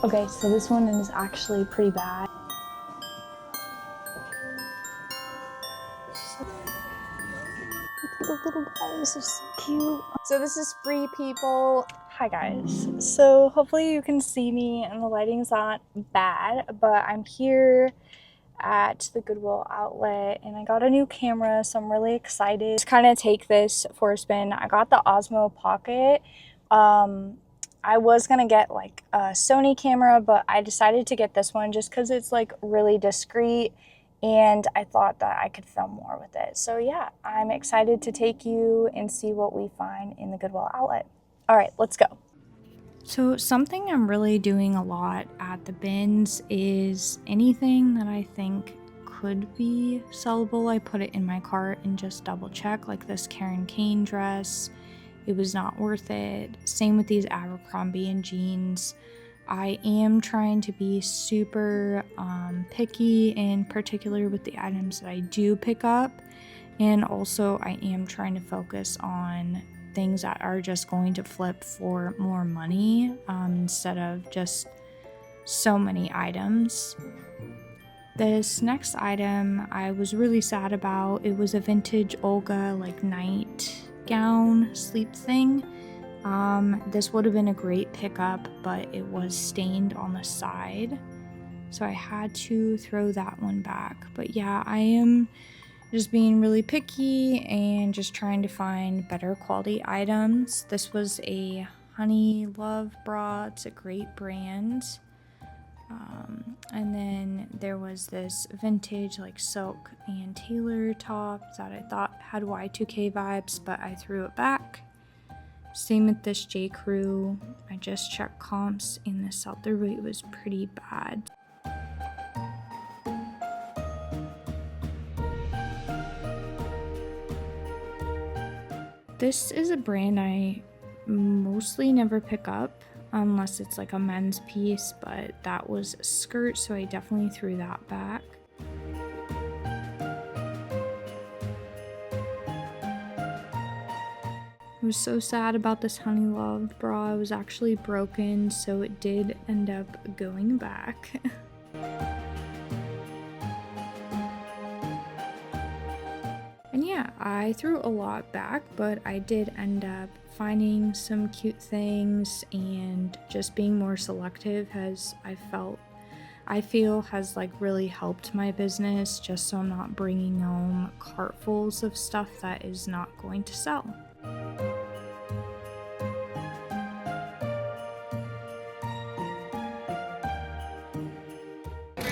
Okay, so this one is actually pretty bad. The little guys are so cute. So this is Free People. Hi guys. So hopefully you can see me and the lighting's not bad, but I'm here at the Goodwill outlet and I got a new camera, so I'm really excited to kind of take this for a spin. I got the Osmo Pocket. I was gonna get like a Sony camera, but I decided to get this one just because it's like really discreet and I thought that I could film more with it. So yeah, I'm excited to take you and see what we find in the Goodwill outlet. All right, let's go. So something I'm really doing a lot at the bins is anything that I think could be sellable, I put it in my cart and just double check, like this Karen Kane dress. It was not worth it. Same with these Abercrombie and jeans. I am trying to be super picky, in particular with the items that I do pick up. And also I am trying to focus on things that are just going to flip for more money instead of just so many items. This next item I was really sad about. It was a vintage Olga like nightgown sleep thing. This would have been a great pickup, but it was stained on the side, so I had to throw that one back. But yeah, I am just being really picky and just trying to find better quality items. This was a Honey Love bra. It's a great brand. And then there was this vintage like silk and tailor top that I thought had Y2K vibes, but I threw it back. Same with this J. Crew. I just checked comps and the sell-through rate was pretty bad. This is a brand I mostly never pick up unless it's like a men's piece, but that was a skirt, so I definitely threw that back. I was so sad about this Honey Love bra. It was actually broken, so it did end up going back. And yeah, I threw a lot back, but I did end up finding some cute things and just being more selective I feel has like really helped my business, just so I'm not bringing home cartfuls of stuff that is not going to sell.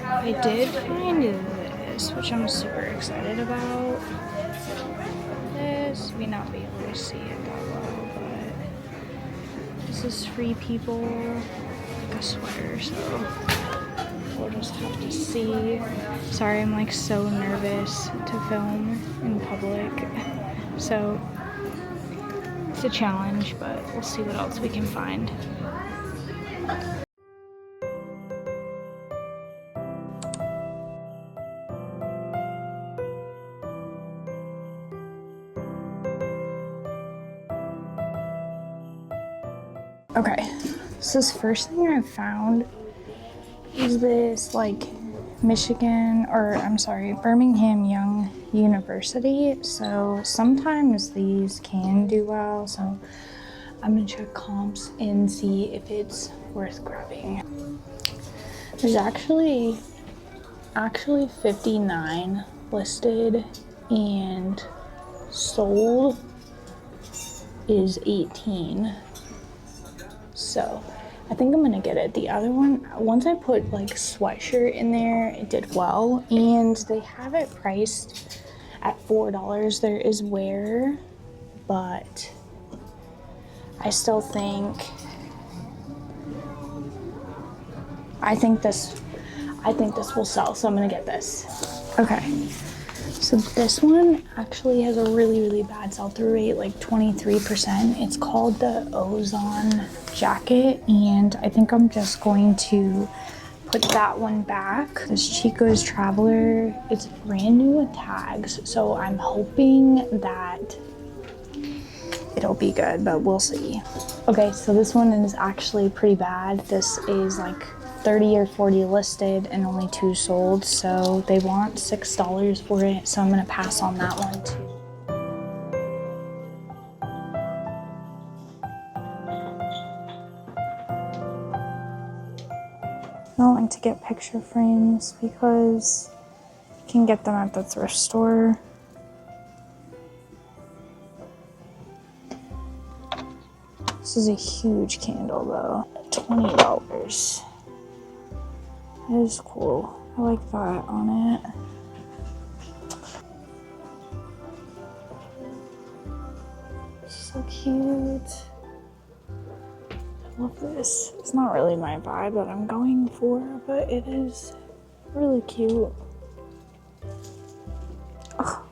I did find this, which I'm super excited about. This may not be able to see it that well, but this is Free People, like a sweater, so we'll just have to see. Sorry, I'm like so nervous to film in public, so it's a challenge, but we'll see what else we can find. Okay, so this first thing I found is this like Birmingham Young University. So sometimes these can do well, so I'm gonna check comps and see if it's worth grabbing. There's actually 59 listed and sold is 18. So I think I'm gonna get it. The other one, once I put like sweatshirt in there, it did well, and they have it priced at $4. There is wear, but I still think this will sell, so I'm gonna get this. Okay, so this one actually has a really bad sell-through rate, like 23%. It's called the Ozone jacket, and I think I'm just going to put that one back. This Chico's Traveler, it's brand new with tags, so I'm hoping that it'll be good, but we'll see. Okay, so this one is actually pretty bad. This is like 30 or 40 listed and only 2 sold, so they want $6 for it, so I'm gonna pass on that one too. I don't like to get picture frames because you can get them at the thrift store. This is a huge candle though, $20. It is cool. I like that on it. So cute. I love this. It's not really my vibe that I'm going for, but it is really cute. Oh.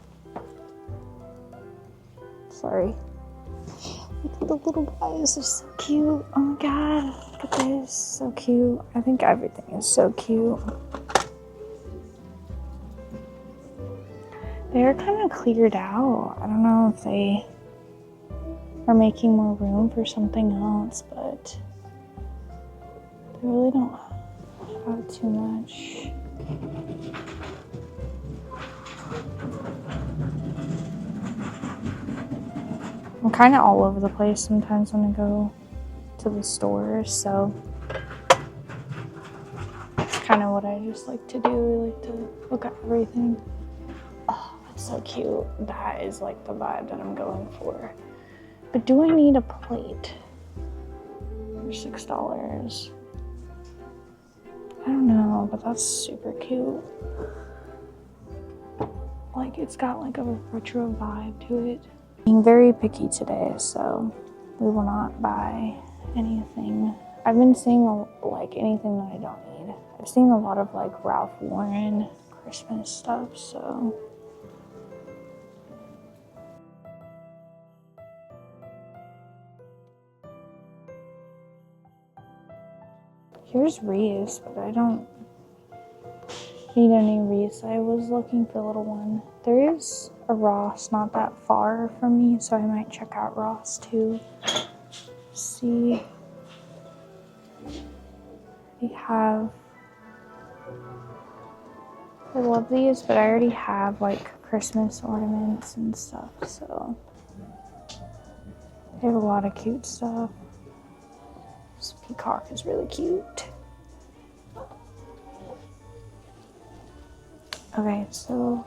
Sorry. Look at the little guys, they're so cute. Oh my god, look at this, so cute. I think everything is so cute. They're kind of cleared out. I don't know if they are making more room for something else, but they really don't have too much. I'm kind of all over the place sometimes when I go to the store, so it's kind of what I just like to do. I like to look at everything. Oh, that's so cute. That is like the vibe that I'm going for. But do I need a plate for $6? I don't know, but that's super cute. Like, it's got like a retro vibe to it. Being very picky today, so we will not buy anything. I've been seeing like anything that I don't need. I've seen a lot of like Ralph Lauren Christmas stuff, so. Here's Reese, but I don't need any Reese. I was looking for a little one. There is a Ross not that far from me, so I might check out Ross too. See. We have. I love these, but I already have like Christmas ornaments and stuff, so. They have a lot of cute stuff. This peacock is really cute. Okay, so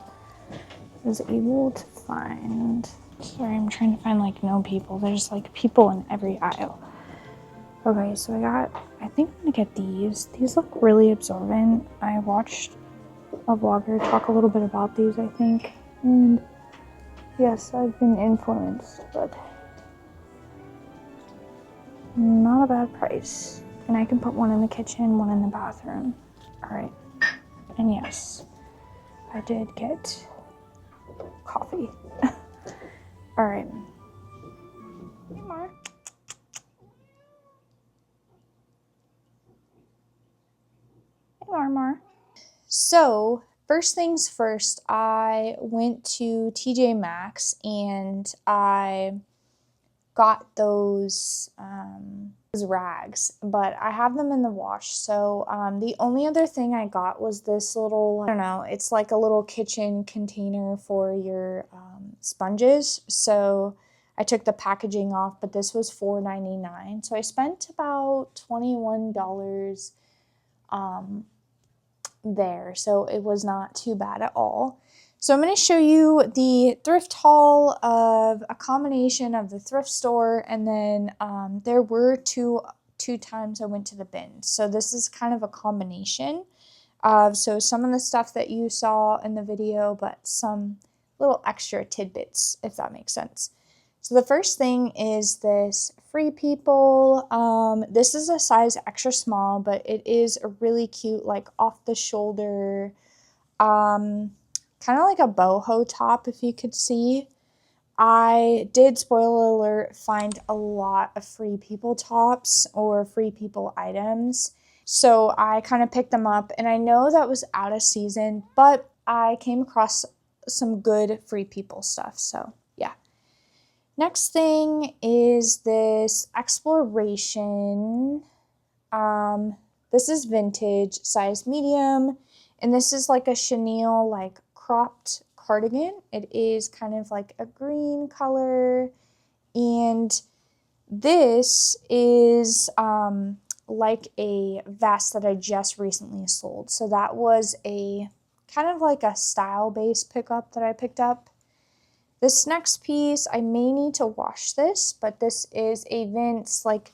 I was able to find, sorry, I'm trying to find like no people. There's like people in every aisle. Okay, so I think I'm gonna get these. These look really absorbent. I watched a vlogger talk a little bit about these, I think. And yes, I've been influenced, but not a bad price. And I can put one in the kitchen, one in the bathroom. All right, and yes, I did get coffee. All right. Hey, Mar. Hey, Mar. So, first things first, I went to TJ Maxx and I got those rags, but I have them in the wash. So the only other thing I got was this little, I don't know, it's like a little kitchen container for your sponges. So I took the packaging off, but this was $4.99. So I spent about $21 there. So it was not too bad at all. So I'm going to show you the thrift haul of a combination of the thrift store, and then there were two times I went to the bin. So this is kind of a combination of, so some of the stuff that you saw in the video, but some little extra tidbits, if that makes sense. So the first thing is this Free People. This is a size extra small, but it is a really cute, like off the shoulder, kind of like a boho top, if you could see. I did, spoiler alert, find a lot of Free People tops or Free People items. So I kind of picked them up, and I know that was out of season, but I came across some good Free People stuff, so yeah. Next thing is this exploration. This is vintage, size medium, and this is like a chenille like cropped cardigan. It is kind of like a green color, and this is like a vest that I just recently sold. So that was a kind of like a style-based pickup that I picked up. This next piece, I may need to wash this, but this is a Vince like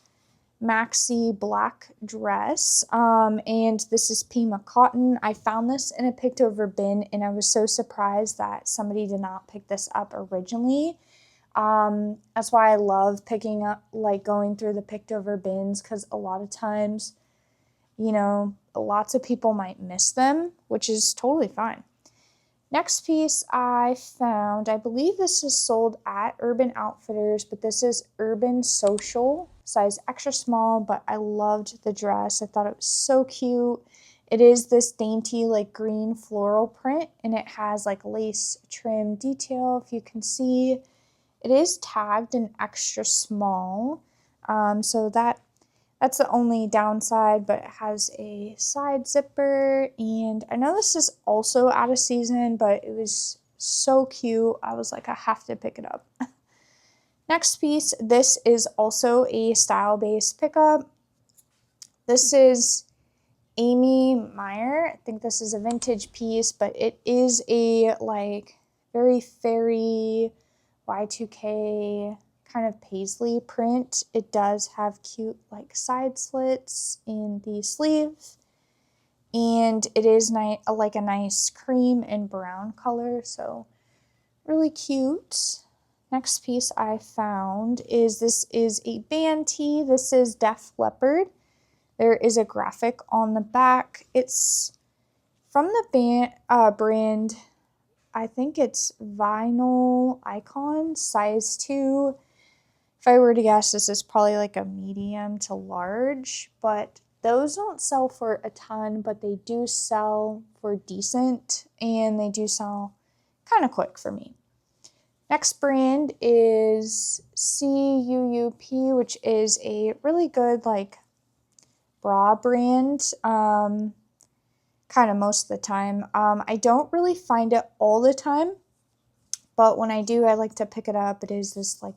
maxi black dress, and this is Pima cotton. I found this in a picked over bin, and I was so surprised that somebody did not pick this up originally. That's why I love picking up, like going through the picked over bins, because a lot of times, you know, lots of people might miss them, which is totally fine. Next piece I found, I believe this is sold at Urban Outfitters, but this is Urban Social, size extra small, but I loved the dress. I thought it was so cute. It is this dainty like green floral print, and it has like lace trim detail, if you can see. It is tagged in extra small, so that's the only downside, but it has a side zipper, and I know this is also out of season, but it was so cute. I was like, I have to pick it up. Next piece, this is also a style-based pickup. This is Amy Meyer. I think this is a vintage piece, but it is a like very fairy Y2K kind of paisley print. It does have cute like side slits in the sleeves, and it is like a nice cream and brown color, so really cute. Next piece I found is this is a band tee. This is Def Leppard. There is a graphic on the back. It's from the brand, I think it's Vinyl Icon, size 2. If I were to guess, this is probably like a medium to large, but those don't sell for a ton, but they do sell for decent, and they do sell kind of quick for me. Next brand is CUUP, which is a really good like bra brand, kind of most of the time. I don't really find it all the time, but when I do, I like to pick it up. It is this like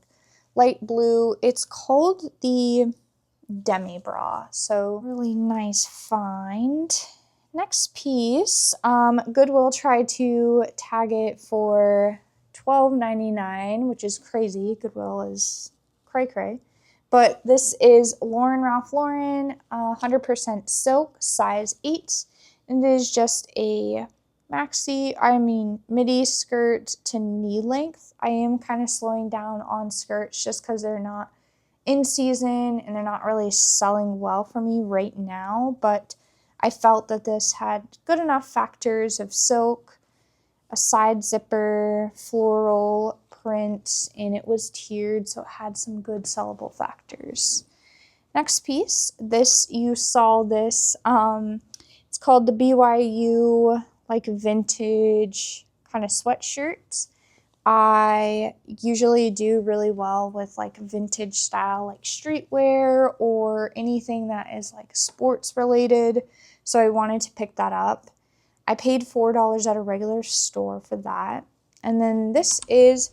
light blue. It's called the Demi Bra, so really nice find. Next piece, Goodwill tried to tag it for $12.99, which is crazy. Goodwill is cray cray. But this is Lauren Ralph Lauren, 100% silk, size 8. And it is just a midi skirt to knee length. I am kind of slowing down on skirts just because they're not in season and they're not really selling well for me right now. But I felt that this had good enough factors of silk, a side zipper, floral print, and it was tiered, so it had some good sellable factors. Next piece, you saw this, it's called the BYU like vintage kind of sweatshirt. I usually do really well with like vintage style like streetwear or anything that is like sports related, so I wanted to pick that up. I paid $4 at a regular store for that. And then this is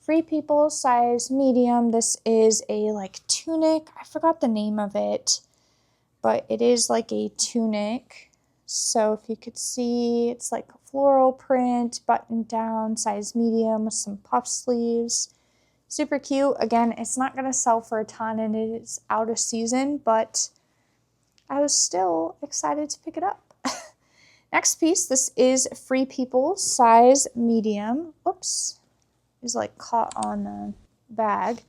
Free People, size medium. This is a like tunic. I forgot the name of it, but it is like a tunic. So if you could see, it's like a floral print, button down, size medium with some puff sleeves. Super cute. Again, it's not going to sell for a ton and it is out of season, but I was still excited to pick it up. Next piece, this is Free People, size medium. Oops, is like caught on the bag.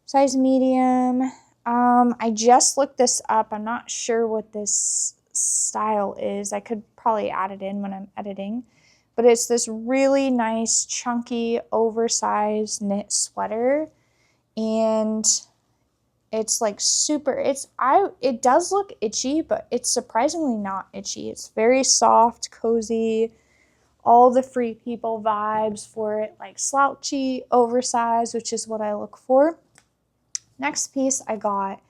Size medium. I just looked this up. I'm not sure what this style is. I could probably add it in when I'm editing. But it's this really nice, chunky, oversized knit sweater. And it's like super, it does look itchy, but it's surprisingly not itchy. It's very soft, cozy, all the Free People vibes for it, like slouchy, oversized, which is what I look for. Next piece I got,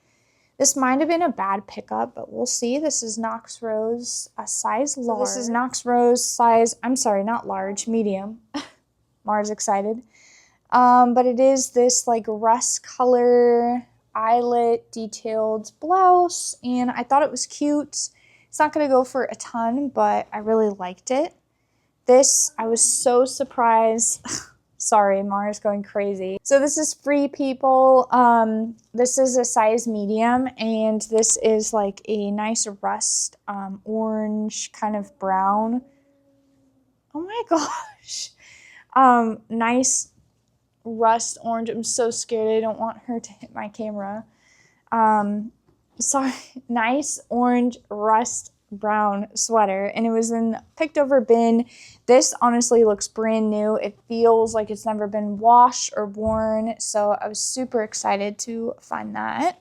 this might have been a bad pickup, but we'll see. This is Knox Rose, a size large. So this is Knox Rose size, I'm sorry, not large, medium. Mars excited. But it is this like rust color eyelet detailed blouse, and I thought it was cute. It's not gonna go for a ton, but I really liked it. This, I was so surprised. Sorry, Mara's going crazy. So this is Free People. This is a size medium, and this is like a nice rust orange kind of brown. Oh my gosh. Nice rust orange. I'm so scared. I don't want her to hit my camera. Sorry. Nice orange rust brown sweater, and it was in picked over bin. This honestly looks brand new. It feels like it's never been washed or worn, so I was super excited to find that.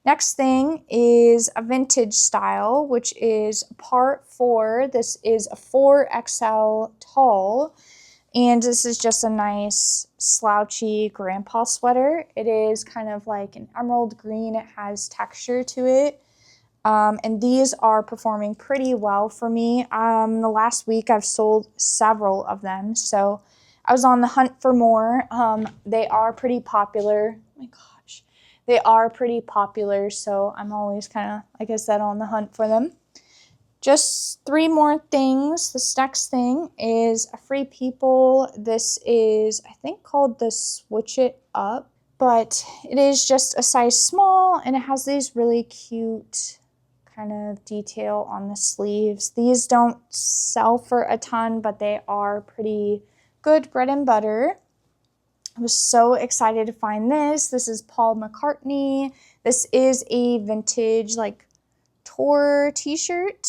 Next thing is a vintage style, which is part 4. This is a 4XL tall, and this is just a nice slouchy grandpa sweater. It is kind of like an emerald green. It has texture to it. And these are performing pretty well for me. The last week I've sold several of them, so I was on the hunt for more. They are pretty popular. Oh my gosh. They are pretty popular, so I'm always kind of, like I said, on the hunt for them. Just 3 more things. This next thing is a Free People. This is, I think, called the Switch It Up, but it is just a size small, and it has these really cute kind of detail on the sleeves. These don't sell for a ton, but they are pretty good bread and butter. I was so excited to find this. This is Paul McCartney. This is a vintage like tour t-shirt.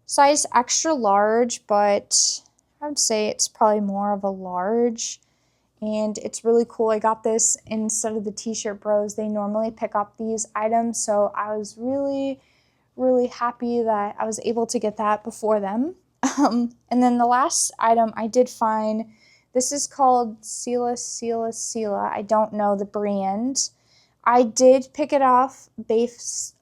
Size extra large, but I would say it's probably more of a large. And it's really cool. I got this instead of the T-shirt bros. They normally pick up these items, so I was really, really happy that I was able to get that before them. And then the last item I did find, this is called Sila. I don't know the brand. I did pick it off based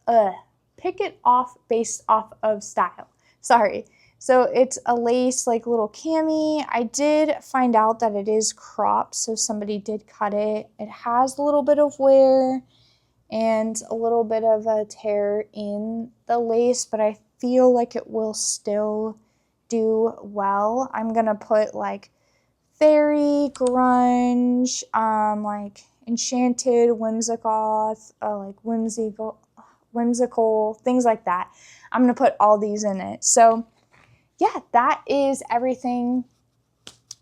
off of style. Sorry. So it's a lace like little cami. I did find out that it is cropped, so somebody did cut it. It has a little bit of wear and a little bit of a tear in the lace, but I feel like it will still do well. I'm gonna put like fairy, grunge, like enchanted, whimsical, things like that. I'm gonna put all these in it. So yeah, that is everything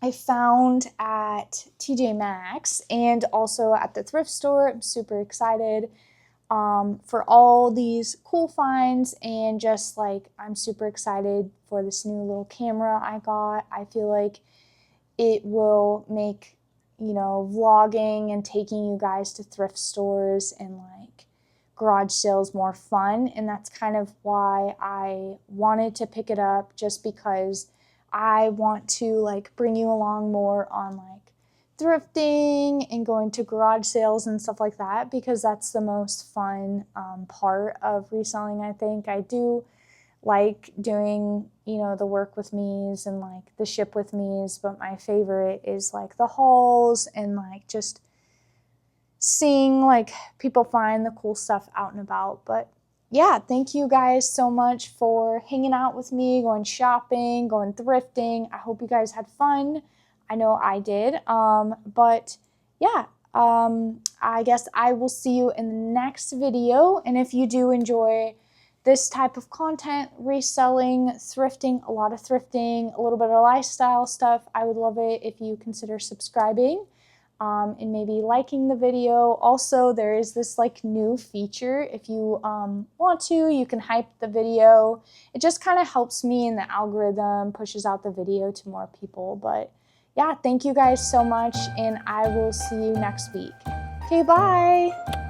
I found at TJ Maxx and also at the thrift store. I'm super excited for all these cool finds, and just like I'm super excited for this new little camera I got. I feel like it will make, you know, vlogging and taking you guys to thrift stores and like garage sales more fun, and that's kind of why I wanted to pick it up, just because I want to like bring you along more on like thrifting and going to garage sales and stuff like that, because that's the most fun part of reselling. I think I do like doing, you know, the work with me's and like the ship with me's, but my favorite is like the hauls and like just seeing like people find the cool stuff out and about. But yeah, thank you guys so much for hanging out with me, going shopping, going thrifting. I hope you guys had fun. I know I did. But yeah, I guess I will see you in the next video. And if you do enjoy this type of content, reselling, thrifting, a lot of thrifting, a little bit of lifestyle stuff, I would love it if you consider subscribing. And maybe liking the video. Also, there is this like new feature. If you want to, you can hype the video. It just kind of helps me, and the algorithm pushes out the video to more people. But yeah, thank you guys so much, and I will see you next week. Okay, bye.